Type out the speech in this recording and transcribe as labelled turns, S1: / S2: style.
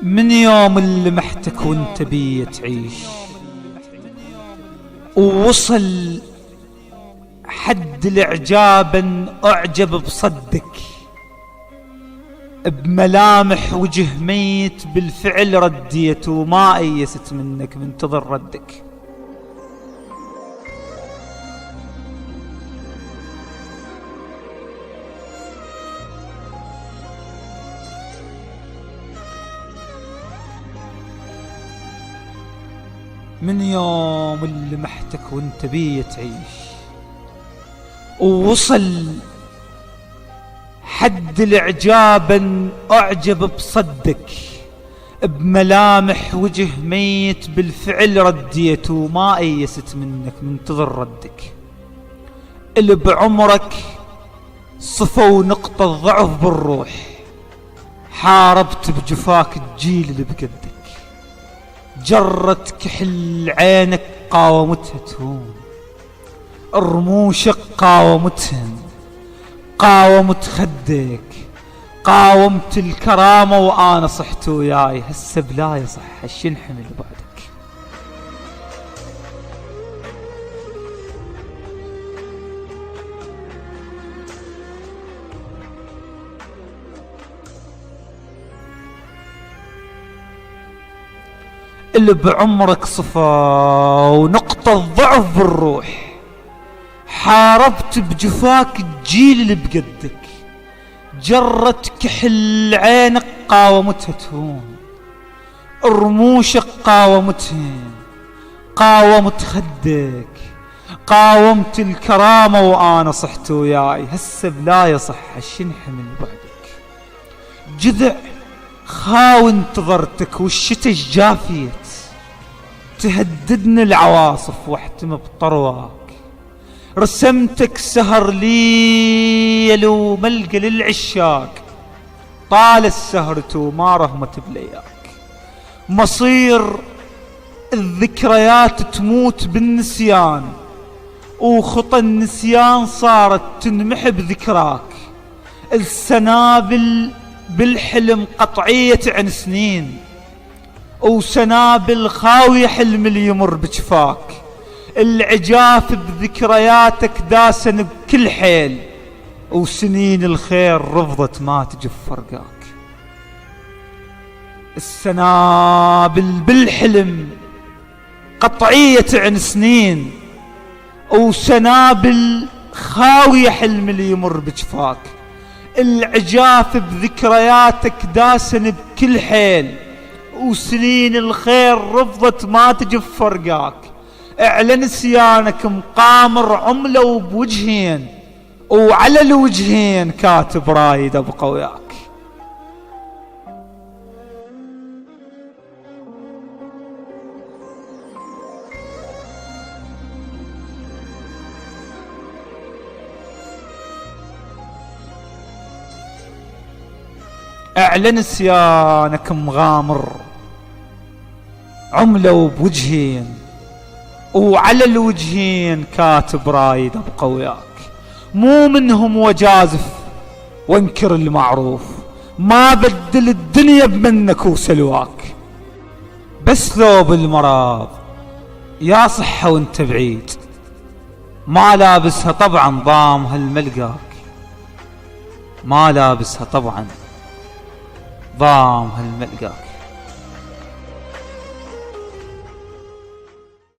S1: من يوم اللي محتك وانت بيه تعيش، ووصل حد الاعجاب اعجب بصدك، بملامح وجه ميت بالفعل رديت، وما ايست منك منتظر ردك. من يوم اللي محتك وانت بيه تعيش، ووصل حد الاعجاب اعجب بصدك، بملامح وجه ميت بالفعل رديت، وما ايست منك منتظر ردك. اللي بعمرك صفوا نقطة ضعف بالروح، حاربت بجفاك الجيل اللي بقدك، جرت كحل عينك قاومتها تهون، رموشك قاومتهم، قاومت خدك، قاومت الكرامة، وأنا صحت وياي هسه بلا يصح الشنحمل بعدك. اللي بعمرك صفا ونقطة ضعف بالروح، حاربت بجفاك الجيل اللي بقدك، جرت كحل عينك قاومتها تهون، رموشك قاومتهن، قاومت خدك، قاومت الكرامة، وأنا صحت وياي هسه بلا يصح الشنحمل بعدك. جذع خاوي انتظرتك والشتا جافيت، تهددني العواصف واحتم بطرواك، رسمتك سهر ليل وملقى للعشاق، طال السهرة وما رهمت بلياك. مصير الذكريات تموت بالنسيان، وخطى النسيان صارت تنمح بذكراك، السنابل بالحلم قطعية عن سنين، وسنابل خاوية حلم اللي يمر بجفاك، العجاف بذكرياتك داسن بكل حيل، وسنين الخير رفضت ما تجف فرقاك. السنابل بالحلم قطعية عن سنين، وسنابل خاوية حلم اللي يمر بجفاك، العجاف بذكرياتك داسن بكل حيل، وسنين الخير رفضت ما تجف فرقاك. اعلى نسيانك مقامر عملة وبوجهين، وعلى الوجهين كاتب رايد ابقى وياك. اعلى نسيانك مغامر عملة وبوجهين، وعلى الوجهين كاتب رايد ابقى وياك. مو منهم وجازف وانكر المعروف، ما بدل الدنيا بمنك وسلواك، بس ثوب المرض يا صحة وانت بعيد، ما لابسها طبعا ضام هالملقاك، ما لابسها طبعا ضام هالملقاك.